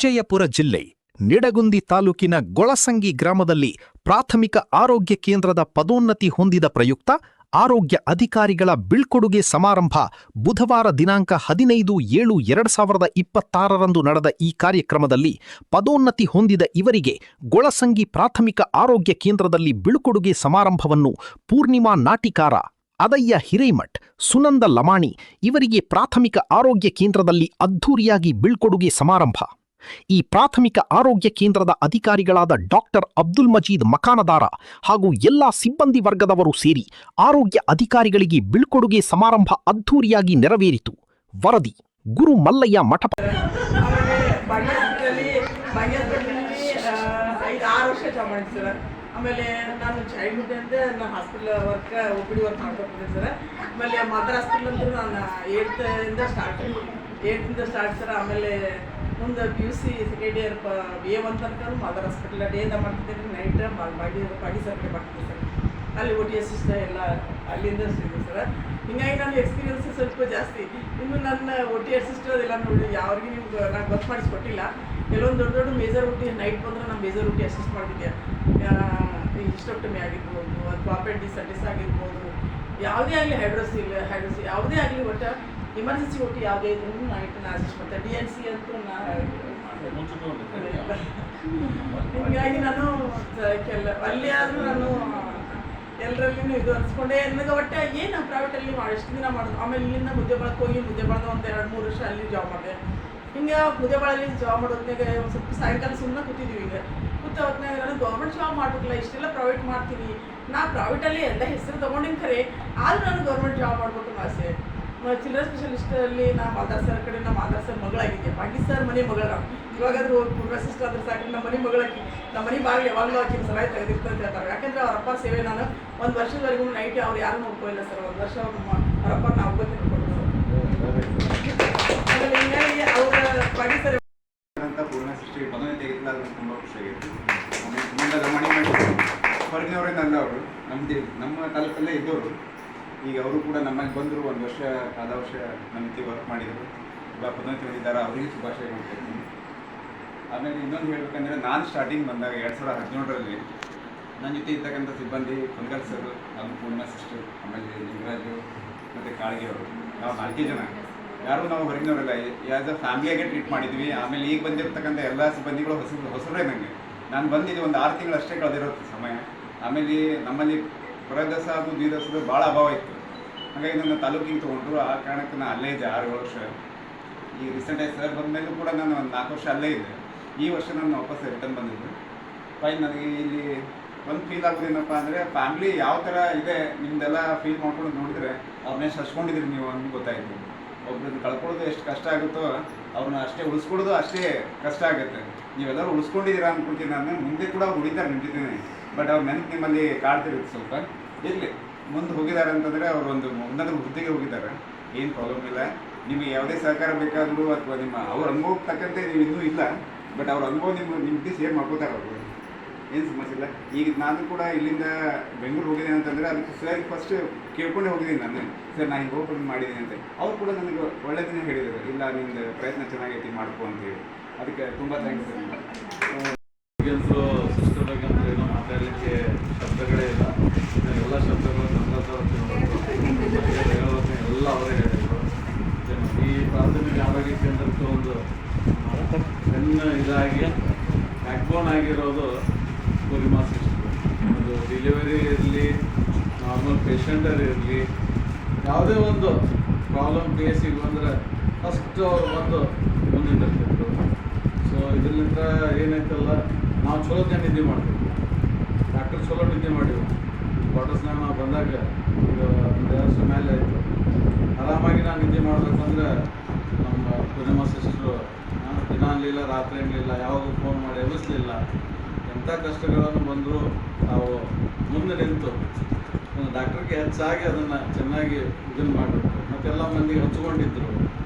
ವಿಜಯಪುರ ಜಿಲ್ಲೆ ನಿಡಗುಂದಿ ತಾಲೂಕಿನ ಗೊಳಸಂಗಿ ಗ್ರಾಮದಲ್ಲಿ ಪ್ರಾಥಮಿಕ ಆರೋಗ್ಯ ಕೇಂದ್ರದ ಪದೋನ್ನತಿ ಹೊಂದಿದ ಪ್ರಯುಕ್ತ ಆರೋಗ್ಯ ಅಧಿಕಾರಿಗಳ ಬೀಳ್ಕೊಡುಗೆ ಸಮಾರಂಭ ಬುಧವಾರ ದಿನಾಂಕ 15/7/2026ರಂದು ನಡೆದ ಈ ಕಾರ್ಯಕ್ರಮದಲ್ಲಿ ಪದೋನ್ನತಿ ಹೊಂದಿದ ಇವರಿಗೆ ಗೊಳಸಂಗಿ ಪ್ರಾಥಮಿಕ ಆರೋಗ್ಯ ಕೇಂದ್ರದಲ್ಲಿ ಬೀಳ್ಕೊಡುಗೆ ಸಮಾರಂಭವನ್ನು ಪೂರ್ಣಿಮಾ ನಾಟಿಕಾರ, ಅದಯ್ಯ ಹಿರೇಮಠ್, ಸುನಂದ ಲಮಾಣಿ ಇವರಿಗೆ ಪ್ರಾಥಮಿಕ ಆರೋಗ್ಯ ಕೇಂದ್ರದಲ್ಲಿ ಅದ್ಧೂರಿಯಾಗಿ ಬೀಳ್ಕೊಡುಗೆ ಸಮಾರಂಭ. ಈ ಪ್ರಾಥಮಿಕ ಆರೋಗ್ಯ ಕೇಂದ್ರದ ಅಧಿಕಾರಿಗಳಾದ ಡಾಕ್ಟರ್ ಅಬ್ದುಲ್ ಮಜೀದ್ ಮಕಾನದಾರ ಹಾಗೂ ಎಲ್ಲಾ ಸಿಬ್ಬಂದಿ ವರ್ಗದವರು ಸೇರಿ ಆರೋಗ್ಯ ಅಧಿಕಾರಿಗಳಿಗೆ ಬೀಳ್ಕೊಡುಗೆ ಸಮಾರಂಭ ಅದ್ಧೂರಿಯಾಗಿ ನೆರವೇರಿತು. ವರದಿ ಗುರು ಮಲ್ಲಯ್ಯ ಮಠ. ಆಮೇಲೆ ನಾನು ಚೈಲ್ಡ್ಹುಡ್ ಅಂದರೆ ನಾನು ಹಾಸ್ಪಿಟಲ್ OPD ವರ್ಕ್ ಮಾಡ್ಕೊತೀನಿ ಸರ್. ಆಮೇಲೆ ಮದರ್ ಹಾಸ್ಪಿಟಲ್ ಅಂತೂ ನಾನು ಏಳ್ತಿಂದ ಸ್ಟಾರ್ಟ್ ಸರ್. ಆಮೇಲೆ ಮುಂದೆ PUC ಸೆಕೆಂಡ್ ಇಯರ್ A1 ತನಕ ಮದರ್ ಹಾಸ್ಪಿಟಲ್ ಡೇಯಿಂದ ಮಾಡ್ತಿದ್ದೀನಿ, ನೈಟ್ ಬಾಡಿ ಸರ್ಕಲ್ ಮಾಡ್ತೀನಿ ಸರ್. ಅಲ್ಲಿ OT ಅಸಿಸ್ಟ್ ಎಲ್ಲ ಅಲ್ಲಿಂದ ಸಿಗುತ್ತೆ ಸರ್. ಹೀಗಾಗಿ ನಾನು ಎಕ್ಸ್ಪೀರಿಯನ್ಸ್ ಸ್ವಲ್ಪ ಜಾಸ್ತಿ. ಇನ್ನು ನನ್ನ OT ಅಸಿಸ್ಟ್ ಅದೆಲ್ಲ ನೋಡಿ ಯಾವ್ರಿಗೆ ನಿಮ್ಗೆ ನಾನು ಗೊತ್ತು ಮಾಡಿಸ್ಕೊಟ್ಟಿಲ್ಲ. ಕೆಲವೊಂದು ದೊಡ್ಡ ಮೇಜರ್ OT ನೈಟ್ ಬಂದರೆ ನಾನು ಮೇಜರ್ OT ಅಸಿಸ್ಟ್ ಮಾಡಿದ್ದೆ. ಹಿಸ್ಟೋಕ್ಟಮಿ ಆಗಿರ್ಬೋದು ಅಥವಾ ಅಪೆಂಡಿಸೈಟಿಸ್ ಆಗಿರ್ಬೋದು, ಯಾವುದೇ ಆಗಲಿ ಹೈಡ್ರೋಸಿ ಯಾವುದೇ ಆಗಲಿ ಒಟ್ಟು ಎಮರ್ಜೆನ್ಸಿ OT ಯಾವುದೇ ಇದ್ರೂ ನೈಟ್ ನಾನು ಅಸಿಸ್ಟ್ ಮಾಡ್ತೇನೆ. DNC ಅಂತೂ ಹೀಗಾಗಿ ನಾನು ಅಲ್ಲಿ ಆದರೂ ನಾನು ಎಲ್ಲರಲ್ಲಿನೂ ಇದು ಅನ್ಸ್ಕೊಂಡೆ. ನನಗೆ ಒಟ್ಟು ಏನು ಪ್ರೈವೇಟಲ್ಲಿ ಎಷ್ಟು ದಿನ ಮಾಡೋದು. ಆಮೇಲೆ ಇಲ್ಲಿಂದ ಮುದ್ದೆಬಾಳಕ್ಕೆ ಹೋಗಿ ಮುದ್ದೆಬಾಳದ ಒಂದು 2-3 ವರ್ಷ ಅಲ್ಲಿ ಜಾಬ್ ಮಾಡಿದೆ. ಹಿಂಗೆ ಮುದ್ದೆಬಾಳಲ್ಲಿ ಜಾಬ್ ಮಾಡೋದ್ನಾಗ ಒಂದು ಸ್ವಲ್ಪ ಸಾಯಂಕಾಲ ಸುಮ್ಮನೆ ಕೂತಿದ್ದೀವಿ. ಈಗ ಕೂತ ಹೊತ್ನಾಗ ನಾನು ಗೌರ್ಮೆಂಟ್ ಜಾಬ್ ಮಾಡಬೇಕಿಲ್ಲ, ಇಷ್ಟೆಲ್ಲ ಪ್ರೈವೇಟ್ ಮಾಡ್ತೀನಿ. ನಾ ಪ್ರೈವೇಟಲ್ಲಿ ಎಲ್ಲ ಹೆಸರು ತೊಗೊಂಡಿನ ಖರೆ, ಆದರೂ ನಾನು ಗೌರ್ಮೆಂಟ್ ಜಾಬ್ ಮಾಡ್ಬೇಕು ಆಸೆ. ಚಿಲ್ಡ್ರನ್ ಸ್ಪೆಷಲಿಸ್ಟಲ್ಲಿ ನಾನು ಮಾದಾರ್ ಸರ್ ಕಡೆ ನಮ್ಮ ಮಾದಾರ್ ಸರ್ ಮಗಳಾಗಿದ್ದೆ. ಬಾಗಿ ಸರ್ ಮನೆ ಮಗಳ ಇವಾಗಾದ್ರೂ ಪೂರ್ವ ಸಿಸ್ಟರ್ ಆದ್ರೆ ಸಾಕು, ನಮ್ಮ ಮನೆ ಮಗಳಾಕಿ ನಮ್ಮ ಮನೆ ಬಾಗಿಲು ಯಾವಾಗಲೂ ಹಾಕಿನ ಸಲಹೆ ತೆಗೆದಿರ್ತಂತ ಹೇಳ್ತಾರೆ. ಯಾಕೆಂದರೆ ಅವ್ರ ಅಪ್ಪ ಸೇವೆ ನಾನು 1 ವರ್ಷದವರೆಗೂ ನೈಟ್ ಅವ್ರು ಯಾರು ನೋಡ್ಕೊಳ್ಳಿಲ್ಲ ಸರ್. 1 ವರ್ಷ ಅವ್ರ ಅಪ್ಪ ನಾವು ಒಬ್ಬಕ್ಕೆ ನೋಡ್ಕೊಂಡು ಸರ್. ಆಮೇಲೆ ಹಿಂಗಾಗಿ ಅವರ ಬಾಗಿ ಸರ್ ಅಂತ ಪೂರ್ಣ ಸೃಷ್ಟಿಗೆ ಪದವಿ ತೆಗೆದಿಲ್ಲ, ಅದನ್ನು ತುಂಬ ಖುಷಿಯಾಗಿತ್ತು. ಮುಂದೆ ಮಣಿ ಮಾಡಿ ಹೊರಗಿನವರೇನಲ್ಲ, ಅವರು ನಮ್ಮ ತಾಲೂಕಲ್ಲೇ ಇದ್ದವರು. ಈಗ ಅವರು ಕೂಡ ನಮ್ಮಲ್ಲಿ ಬಂದರು, 1 ವರ್ಷ ಆದ ವರ್ಷ ನಮ್ಮ ಜೊತೆ ವರ್ಕ್ ಮಾಡಿದರು, ಈಗ ಪದವಿ ಹೊಂದಿದ್ದಾರೆ. ಅವರಿಗೆ ಶುಭಾಶಯ ಮಾಡ್ತಿರ್ತೀನಿ. ಆಮೇಲೆ ಇನ್ನೊಂದು ಹೇಳ್ಬೇಕಂದ್ರೆ, ನಾನು ಸ್ಟಾರ್ಟಿಂಗ್ ಬಂದಾಗ 2017ರಲ್ಲಿ ನನ್ನ ಜೊತೆ ಇರ್ತಕ್ಕಂಥ ಸಿಬ್ಬಂದಿ ಕುಂದಲ್ ಸರ್, ಅದು ಪೂರ್ಣ ಸಿಸ್ಟರ್, ಆಮೇಲೆ ಲಿಂಗರಾಜು ಮತ್ತು ಕಾಳಿಗೆ ಅವರು, ನಾವು 4 ಜನ ಯಾರು ನಾವು ಹೊರಗಿನವರೆಲ್ಲ ಆ್ಯಸ್ ಅ ಫ್ಯಾಮಿಲಿಯಾಗೆ ಟ್ರೀಟ್ ಮಾಡಿದ್ವಿ. ಆಮೇಲೆ ಈಗ ಬಂದಿರತಕ್ಕಂಥ ಎಲ್ಲ ಸಿಬ್ಬಂದಿಗಳು ಹೊಸರೇ ನನಗೆ. ನಾನು ಬಂದಿದ್ದು ಒಂದು 6 ತಿಂಗಳು ಅಷ್ಟೇ ಕಳೆದಿರೋ ಸಮಯ. ಆಮೇಲೆ ನಮ್ಮಲ್ಲಿ ಹೊರದಸ ಹಾಗೂ ದ್ವಿದಸದ ಭಾಳ ಅಭಾವ ಇತ್ತು. ಹಾಗಾಗಿ ನನ್ನ ತಾಲೂಕಿಗೆ ತೊಗೊಂಡ್ರು. ಆ ಕಾರಣಕ್ಕೆ ನಾನು ಅಲ್ಲೇ ಇದ್ದೆ 6 ವರ್ಷ. ಈ ರೀಸೆಂಟಾಗಿ ಸರ್ ಬಂದ ಮೇಲೂ ಕೂಡ ನಾನು ಒಂದು 4 ವರ್ಷ ಅಲ್ಲೇ ಇದ್ದೆ. ಈ ವರ್ಷ ನಾನು ವಾಪಸ್ ರಿಟರ್ನ್ ಬಂದಿದ್ದೆ. ಫೈನ್ ನನಗೆ ಇಲ್ಲಿ ಒಂದು ಫೀಲ್ ಆಗೋದೇನಪ್ಪ ಅಂದರೆ, ಫ್ಯಾಮ್ಲಿ ಯಾವ ಥರ ಇದೆ ನಿಮ್ಮದೆಲ್ಲ ಫೀಲ್ ಮಾಡ್ಕೊಂಡು ನೋಡಿದ್ರೆ ಅವ್ರನ್ನ ಎಷ್ಟು ಹಚ್ಕೊಂಡಿದ್ರಿ ನೀವು ಅಂತ ಗೊತ್ತಾಯಿತು. ಒಬ್ರನ್ನ ಕಳ್ಕೊಳ್ಳೋದು ಎಷ್ಟು ಕಷ್ಟ ಆಗುತ್ತೋ ಅವ್ರನ್ನ ಅಷ್ಟೇ ಉಳಿಸ್ಕೊಳ್ಳೋದು ಅಷ್ಟೇ ಕಷ್ಟ ಆಗುತ್ತೆ. ನೀವೆಲ್ಲರೂ ಉಳಿಸ್ಕೊಂಡಿದ್ದೀರಾ ಅಂದ್ಕೊಳ್ತೀನಿ ನಾನು. ಮುಂದೆ ಕೂಡ ಅವ್ರು ಉಳಿತಾರೆ ನಿಮ್ಮ ಜೊತೆನೇ, ಬಟ್ ಅವ್ರ ನೆನಪು ನಿಮ್ಮಲ್ಲಿ ಕಾಡ್ತಿರುತ್ತೆ ಸ್ವಲ್ಪ. ಇರಲಿ, ಮುಂದೆ ಹೋಗಿದ್ದಾರೆ ಅಂತಂದರೆ ಅವರು ಒಂದು ಉನ್ನತ ಹುದ್ದೆಗೆ ಹೋಗಿದ್ದಾರೆ, ಏನು ಪ್ರಾಬ್ಲಮ್ ಇಲ್ಲ. ನಿಮಗೆ ಯಾವುದೇ ಸಹಕಾರ ಬೇಕಾದರೂ ಅಥವಾ ಅವ್ರ ಅನುಭವಕ್ಕೆ ತಕ್ಕಂತೆ ನೀವು ಇನ್ನೂ ಇಲ್ಲ, ಬಟ್ ಅವ್ರ ಅನುಭವ ನಿಮ್ಮ ಜೊತೆ ಶೇರ್ ಮಾಡ್ಕೋತಾರೆ ಅವರು, ಏನು ಸಮಸ್ಯೆ ಇಲ್ಲ. ಈಗ ನಾನು ಕೂಡ ಇಲ್ಲಿಂದ ಬೆಂಗಳೂರು ಹೋಗಿದ್ದೇನೆ ಅಂತಂದರೆ ಅದಕ್ಕೆ ಸರ್ ಫಸ್ಟ್ ಕೇಳ್ಕೊಂಡೇ ಹೋಗಿದ್ದೀನಿ ನಾನು, ಸರ್ ನಾನು ಹಿಂಗೆ ಓಪನ್ ಮಾಡಿದ್ದೀನಿ ಅಂತ. ಅವ್ರು ಕೂಡ ನನಗೆ ಒಳ್ಳೆಯದನ್ನೇ ಹೇಳಿದ್ದಾರೆ, ಇಲ್ಲ ನಿಮ್ಮದು ಪ್ರಯತ್ನ ಚೆನ್ನಾಗೈತಿ ಮಾಡ್ಕೊ ಅಂತೇಳಿ. ಅದಕ್ಕೆ ತುಂಬ ಥ್ಯಾಂಕ್ಸ್ ಸರ್. ಸಿಸ್ಟರ್ ಬಗ್ಗೆ ಅಂತ ಏನೋ ಮಾತಾಡಲಿಕ್ಕೆ ಶಬ್ದಗಳೇ ಇಲ್ಲ. ಎಲ್ಲ ಶಬ್ದಗಳು ಎಲ್ಲ ಅವರೇ ಹೇಳಿದರು. ಈ ಪ್ರಾಥಮಿಕ ಆರೋಗ್ಯ ಕೇಂದ್ರಕ್ಕೆ ಒಂದು ಇದಾಗಿ ಬ್ಯಾಕ್ಬೋನ್ ಆಗಿರೋದು ಪೂರ್ಣಿಮಾ ಸಿಸ್ಟರ್. ಅದು ಡೆಲಿವರಿ ಇರಲಿ, ನಾರ್ಮಲ್ ಪೇಷಂಟರ್ ಇರಲಿ, ಯಾವುದೇ ಒಂದು ಪ್ರಾಬ್ಲಮ್ ಕೇಸಿಗೆ ಬಂದರೆ ಫಸ್ಟ್ ಅವ್ರು ಬಂದು ಮುಂದಿರ್ತಿದ್ರು. ಸೊ ಇದರಿಂದ ಏನಾಯ್ತಲ್ಲ, ನಾವು ಚಲೋ ನಿದ್ದೆ ಮಾಡ್ತೀವಿ, ಡಾಕ್ಟರ್ ಚಲೋ ನಿದ್ದೆ ಮಾಡಿವು. ಕ್ವಾರ್ಟರ್ಸ್ನಾಗ ನಾವು ಬಂದಾಗ ಈಗ 1 ವರ್ಷ ಮೇಲೆ ಆಯಿತು. ಆರಾಮಾಗಿ ನಾನು ನಿದ್ದೆ ಮಾಡಬೇಕಂದ್ರೆ ನಮ್ಮ ಪೂರ್ಣಿಮಾ ಸಿಸ್ಟರು ದಿನ ಅನ್ನಲಿಲ್ಲ, ರಾತ್ರಿ ಅನ್ನಲಿಲ್ಲ, ಯಾವಾಗೂ ಫೋನ್ ಮಾಡಿ ಎಬ್ಬಿಸ್ಲಿಲ್ಲ. ಎಂಥ ಕಷ್ಟಗಳನ್ನು ಬಂದರೂ ನಾವು ಮುಂದೆ ನಿಂತು ಡಾಕ್ಟ್ರಿಗೆ ಹೆಚ್ಚಾಗಿ ಅದನ್ನು ಚೆನ್ನಾಗಿ ಇದನ್ನು ಮಾಡಬೇಕು. ಮತ್ತೆಲ್ಲ ಮಂದಿಗೆ ಹಚ್ಕೊಂಡಿದ್ರು,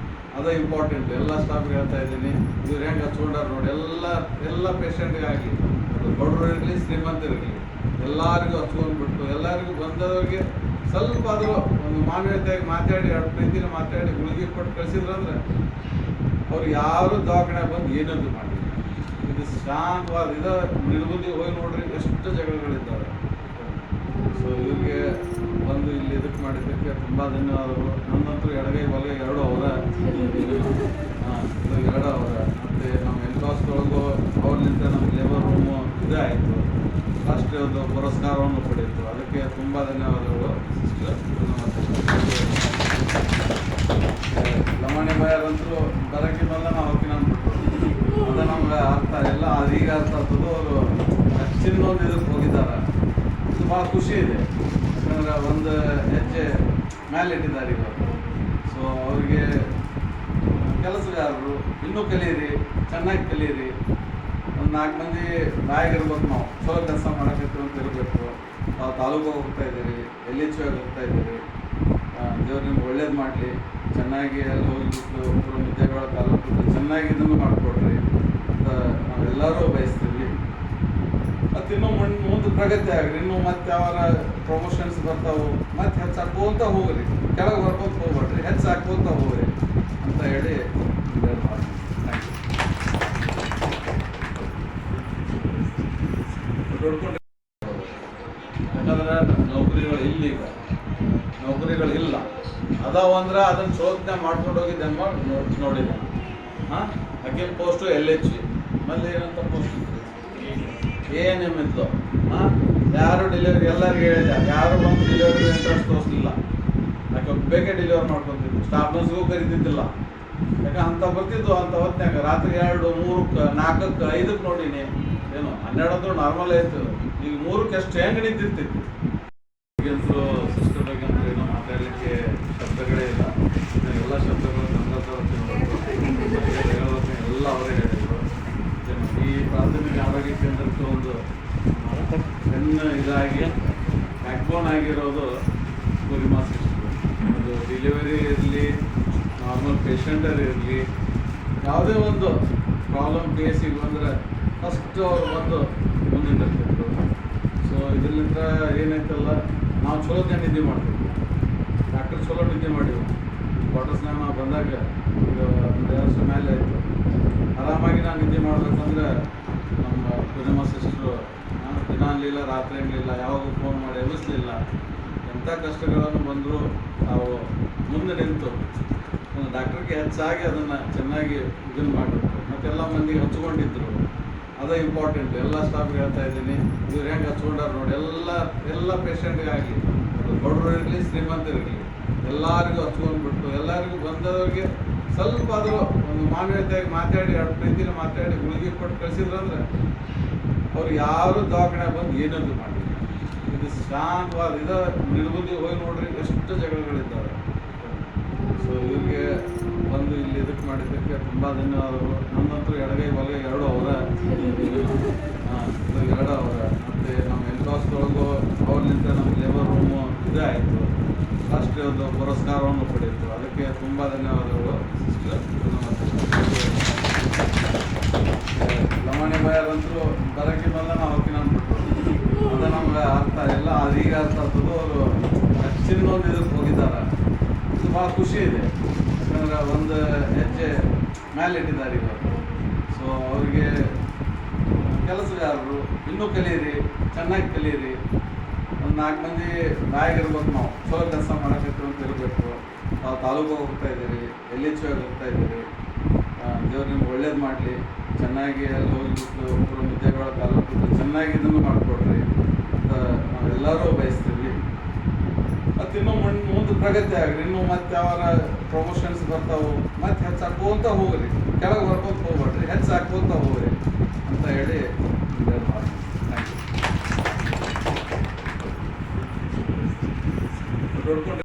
ಅದು ಇಂಪಾರ್ಟೆಂಟ್. ಎಲ್ಲ ಸ್ಟಾಫ್ಗೆ ಹೇಳ್ತಾ ಇದ್ದೀನಿ, ಇವ್ರು ಹೆಂಗೆ ಹಚ್ಕೊಂಡಾರ ನೋಡಿ. ಎಲ್ಲ ಪೇಷಂಟ್ಗಾಗಲಿ, ಅದು ಬಡವರು ಇರಲಿ ಶ್ರೀಮಂತರಿರಲಿ, ಎಲ್ಲರಿಗೂ ಹಚ್ಕೊಂಡ್ಬಿಟ್ಟು ಎಲ್ಲರಿಗೂ ಬಂದವ್ರಿಗೆ ಸ್ವಲ್ಪ ಆದರೂ ಒಂದು ಮಾನವೀಯತೆಯಾಗಿ ಮಾತಾಡಿ, 2 ಪ್ರೀತಿನ ಮಾತಾಡಿ ಗುಳಿಗೆ ಕೊಟ್ಟು ಕಳಿಸಿದ್ರಂದ್ರೆ ಅವ್ರು ಯಾರು ದವಾಖಾನೆ ಬಂದು ಏನಂತ ಮಾಡಿದ್ರು. ಇದು ಶಾಂತವಾದ ಇದು ನಿರ್ಬುದ್ಧಿ ಹೋಗಿ ನೋಡ್ರಿ ಎಷ್ಟು ಜಗಳಗಳಿದ್ದಾವೆ. ಸೊ ಇವ್ರಿಗೆ ಬಂದು ಇಲ್ಲಿ ಇದಕ್ಕೆ ಮಾಡಿದ್ದಕ್ಕೆ ತುಂಬ ಧನ್ಯವಾದಗಳು. ನನ್ನಂತೂ ಎಡಗೈ ಬಲಗೈ ಎರಡು ಅವರ ಎರಡು ಅವರ ಮತ್ತು ನಮ್ಮ ಎಲ್ಕಾಸ್ದೊಳಗೂ ಅವ್ರಲಿಂದ ನಮ್ಮ ಲೇಬರ್ ರೂಮು ಇದೇ ಆಯಿತು, ರಾಷ್ಟ್ರೀಯದ ಪುರಸ್ಕಾರವನ್ನು ಪಡೆಯಿತು. ಅದಕ್ಕೆ ತುಂಬ ಧನ್ಯವಾದಗಳು ಸಿಸ್ಟರ್. ಲಮಾಣಿ ಬಾಯರಂತರೂ ಬರೋಕ್ಕಿಂತ ನಾವು ಹೋಗಿ ಅಂದ್ಬಿಟ್ರು, ಅದು ನಮ್ಗೆ ಅರ್ಥ ಎಲ್ಲ ಅದೀಗ ಅರ್ಥ ಆಗ್ತದೆ. ಅವರು ಹೆಚ್ಚಿನ ಒಂದು ಇದಕ್ಕೆ ಹೋಗಿದ್ದಾರೆ. ಇದು ಭಾಳ ಖುಷಿ ಇದೆ, ಯಾಕಂದ್ರೆ ಒಂದು ಹೆಜ್ಜೆ ಮೇಲೆ ಇಟ್ಟಿದ್ದಾರೆ ಇವಾಗ. ಸೊ ಅವ್ರಿಗೆ ಕೆಲಸಗಾರರು ಇನ್ನೂ ಕಲೀರಿ, ಚೆನ್ನಾಗಿ ಕಲೀರಿ. ಒಂದು 4 ಮಂದಿ ಬಾಯಿಗಿರ್ಬೇಕು, ನಾವು ಚಲೋ ಕೆಲಸ ಮಾಡೋಕೈತಿ ಅಂತ ಇರಬೇಕು. ನಾವು ತಾಲೂಕು ಹೋಗ್ತಾ ಇದ್ದೀರಿ, LHO ಹೋಗ್ತಾ ಇದ್ದೀರಿ. ದೇವ್ರು ನಿಮ್ಗೆ ಒಳ್ಳೇದು ಮಾಡಲಿ, ಚೆನ್ನಾಗಿ ಅಲ್ಲಿ ಹೋಗಿಬಿಟ್ಟು ಒಬ್ಬರು ಮುದ್ದೆಗಳ ತಾಲೂಕು ಚೆನ್ನಾಗಿ ಇದನ್ನು ಮಾಡಿಕೊಡ್ರಿ ಅಂತ ನಾವೆಲ್ಲರೂ ಬಯಸ್ತೀವಿ. ಮತ್ತು ಇನ್ನೂ ಮುಂದೆ ಪ್ರಗತಿ ಆಗ್ರಿ, ಇನ್ನೂ ಮತ್ತೆ ಯಾವಾರ ಪ್ರಮೋಷನ್ಸ್ ಬರ್ತಾವೆ, ಮತ್ತೆ ಹೆಚ್ಚು ಹಾಕೋತ ಹೋಗ್ರಿ, ಕೆಳಗೆ ಬರ್ಕೋತ ಹೋಗ್ಬೇಡ್ರಿ, ಹೆಚ್ಚು ಹಾಕೋತ ಹೋಗ್ರಿ ಅಂತ ಹೇಳಿ ನೋಡ್ಕೊಂಡು. ಯಾಕಂದ್ರೆ ನೌಕರಿಗಳಿಲ್ಲ ಅದಾವ ಅಂದ್ರೆ ಅದನ್ನು ಶೋಧನೆ ಮಾಡ್ಕೊಂಡು ಹೋಗಿದ್ದೆ ನೋಡಿದ್ದೆ. ಹಾಂ, ಅಖಿಲ್ ಪೋಸ್ಟು LH, ಆಮೇಲೆ ಏನಂತ ಪೋಸ್ಟ್ ANM ಇತ್ತು. ಹಾಂ, ಯಾರು ಡೆಲಿವರಿ ಎಲ್ಲರಿಗೂ ಹೇಳಿದೆ, ಯಾರು ಬಂದು ಡೆಲಿವರಿ ಇಂಟ್ರೆಸ್ಟ್ ತೋರಿಸಲಿಲ್ಲ. ಯಾಕೆ ಬೇಕೇ ಡೆಲಿವರಿ ಮಾಡ್ಕೊತಿದ್ರು, ಸ್ಟಾಫ್ ನರ್ಸ್ಗೂ ಕರಿತಿದ್ದಿಲ್ಲ. ಯಾಕೆ ಅಂತ ಬರ್ತಿದ್ದು ಅಂತ ಹೊತ್ನಾಗ ರಾತ್ರಿ 2, 3, 4, 5 ನೋಡೀನಿ. ಏನು 12 ನಾರ್ಮಲ್ ಆಯಿತು, ಈಗ 3ಕ್ಕೆ ಎಷ್ಟು ಹೆಂಗೆ ನಿಂತಿರ್ತಿತ್ತು. ಈಗಂತೂ ಸಿಸ್ಟರ್ ಬಗ್ಗೆ ಅಂತ ಏನೋ ಮಾತಾಡಲಿಕ್ಕೆ ಶಬ್ದಗಳೇ ಇಲ್ಲ. ಎಲ್ಲ ಶಬ್ದಗಳು ಎಲ್ಲ ಅವರೇ ಹೇಳಿದರು. ಈ ಪ್ರಾಥಮಿಕ ಆರೋಗ್ಯ ಕೇಂದ್ರಕ್ಕೆ ಒಂದು ಇದಾಗಿ ಬ್ಯಾಕ್ಬೋನ್ ಆಗಿರೋದು ಪೂರ್ಣಿಮಾ ಸಿಸ್ಟರ್. ಅದು ಡೆಲಿವರಿ ಇರಲಿ, ನಾರ್ಮಲ್ ಪೇಷಂಟರ್ ಇರಲಿ, ಯಾವುದೇ ಒಂದು ಪ್ರಾಬ್ಲಮ್ ಕೇಸಿಗೆ ಬಂದರೆ ಫಸ್ಟ್ ಅವ್ರು ಬಂದು ಮುಂದಿರ್ತಿದ್ರು. ಸೊ ಇದರಿಂದ ಏನಾಯ್ತಲ್ಲ, ನಾವು ಚಲೋ ನಿದ್ದೆ ಮಾಡ್ತಿದ್ವಿ, ಡಾಕ್ಟರ್ ಚಲೋ ನಿದ್ದೆ ಮಾಡಿವು. ಕ್ವಾರ್ಟರ್ಸ್ನಾಗ ನಾವು ಬಂದಾಗ ಈಗ 1 ವರ್ಷ ಮೇಲೆ ಆಯಿತು. ಆರಾಮಾಗಿ ನಾನು ನಿದ್ದೆ ಮಾಡಬೇಕಂದ್ರೆ ನಮ್ಮ ಪೂರ್ಣಿಮಾ ಸಿಸ್ಟ್ರು ದಿನ ಅನ್ನಲಿಲ್ಲ, ರಾತ್ರಿ ಅನ್ನಲಿಲ್ಲ, ಯಾವಾಗೂ ಫೋನ್ ಮಾಡಿ ಎಬ್ಬಿಸ್ಲಿಲ್ಲ. ಎಂಥ ಕಷ್ಟಗಳನ್ನು ಬಂದರೂ ನಾವು ಮುಂದೆ ನಿಂತು ಒಂದು ಡಾಕ್ಟ್ರಿಗೆ ಹೆಚ್ಚಾಗಿ ಅದನ್ನು ಚೆನ್ನಾಗಿ ಇದನ್ನು ಮಾಡಿಬಿಟ್ರು. ಮತ್ತೆಲ್ಲ ಮಂದಿಗೆ ಹಚ್ಕೊಂಡಿದ್ರು, ಅದೇ ಇಂಪಾರ್ಟೆಂಟ್. ಎಲ್ಲ ಸ್ಟಾಫ್ಗೆ ಹೇಳ್ತಾ ಇದ್ದೀನಿ, ಇವ್ರು ಹೆಂಗೆ ಹಚ್ಕೊಂಡಾರ ನೋಡಿ. ಎಲ್ಲ ಪೇಷಂಟ್ಗಾಗಲಿ, ಬಡವರು ಇರಲಿ ಶ್ರೀಮಂತರಿರಲಿ, ಎಲ್ಲರಿಗೂ ಹಚ್ಕೊಂಡ್ಬಿಟ್ಟು ಎಲ್ಲರಿಗೂ ಬಂದವ್ರಿಗೆ ಸ್ವಲ್ಪ ಆದರೂ ಒಂದು ಮಾನವೀಯತೆಯಾಗಿ ಮಾತಾಡಿ, ಎರಡು ಪ್ರೀತಿನ ಮಾತಾಡಿ ಗುಳಿಗೆ ಕೊಟ್ಟು ಕಳಿಸಿದ್ರಂದ್ರೆ ಅವ್ರು ಯಾರು ದವಾಖಾನೆ ಬಂದು ಏನಂತ ಮಾಡಿಲ್ಲ. ಇದು ಶಾಂತವಾದ ಇದು ನಿರ್ಬುದ್ಧಿ ಹೋಗಿ ನೋಡ್ರಿ ಎಷ್ಟು ಜಗಳಗಳಿದ್ದಾವೆ. ಸೊ ಇವ್ರಿಗೆ ಬಂದು ಇಲ್ಲಿ ಇದಕ್ಕೆ ಮಾಡಿದ್ದಕ್ಕೆ ತುಂಬ ಧನ್ಯವಾದಗಳು. ನನ್ನಂತೂ ಎಡಗೈ ಬಲಗೈ ಎರಡು ಅವರ ಎರಡು ಅವರ ಮತ್ತು ನಮ್ಮ ಎಲ್ಕಾಸ್ದೊಳಗೂ ಅವ್ರಲಿಂದ ನಮ್ಮ ಲೇಬರ್ ರೂಮು ಇದೇ ಆಯಿತು, ರಾಷ್ಟ್ರೀಯದ ಪುರಸ್ಕಾರವನ್ನು ಪಡೆಯಿತು. ಅದಕ್ಕೆ ತುಂಬ ಧನ್ಯವಾದಗಳು ಸಿಸ್ಟರ್. ಲಮಾಣಿ ಬಾಯರಂತರೂ ಬರೋಕ್ಕಿಂತ ನಾವು ಹೋಗಿ ಅಂದ್ಬಿಟ್ರು, ಅದು ನಮ್ಗೆ ಅರ್ಥ ಎಲ್ಲ ಅದೀಗ ಅರ್ಥ ಆಗ್ತದೆ. ಅವರು ಹೆಚ್ಚಿನ ಒಂದು ಇದಕ್ಕೆ ಹೋಗಿದ್ದಾರೆ. ಇದು ಭಾಳ ಖುಷಿ ಇದೆ, ಯಾಕಂದ್ರೆ ಒಂದು ಹೆಜ್ಜೆ ಮೇಲೆ ಇಟ್ಟಿದ್ದಾರೆ ಇವಾಗ. ಸೊ ಅವ್ರಿಗೆ ಕೆಲಸಗಾರರು ಇನ್ನೂ ಕಲೀರಿ, ಚೆನ್ನಾಗಿ ಕಲೀರಿ. ಒಂದು 4 ಮಂದಿ ಬಾಯಿಗಿರ್ಬೇಕು, ನಾವು ಚಲೋ ಕೆಲಸ ಮಾಡೋಕೈತಿ ಅಂತ ಇರಬೇಕು. ನಾವು ತಾಲೂಕು ಹೋಗ್ತಾ ಇದ್ದೀರಿ, LHO ಹೋಗ್ತಾ ಇದ್ದೀರಿ. ದೇವ್ರು ನಿಮ್ಗೆ ಒಳ್ಳೇದು ಮಾಡಲಿ, ಚೆನ್ನಾಗಿ ಅಲ್ಲಿ ಹೋಗಿಬಿಟ್ಟು ಒಬ್ಬರು ಮುದ್ದೆಗಳ ತಾಲೂಕು ಚೆನ್ನಾಗಿ ಇದನ್ನು ಮಾಡಿಕೊಡ್ರಿ ಅಂತ ನಾವೆಲ್ಲರೂ ಬಯಸ್ತೀವಿ. ಮತ್ತು ಇನ್ನೂ ಮುಂದೆ ಪ್ರಗತಿ ಆಗ್ರಿ, ಇನ್ನೂ ಮತ್ತೆ ಯಾವಾರ ಪ್ರಮೋಷನ್ಸ್ ಬರ್ತಾವೆ, ಮತ್ತೆ ಹೆಚ್ಚು ಹಾಕೋತ ಹೋಗ್ರಿ, ಕೆಳಗೆ ಬರ್ಕೋತ ಹೋಗ್ಬೇಡ್ರಿ, ಹೆಚ್ಚು ಹಾಕೋತ ಹೋಗ್ರಿ ಅಂತ ಹೇಳಿ ಥ್ಯಾಂಕ್ ಯು.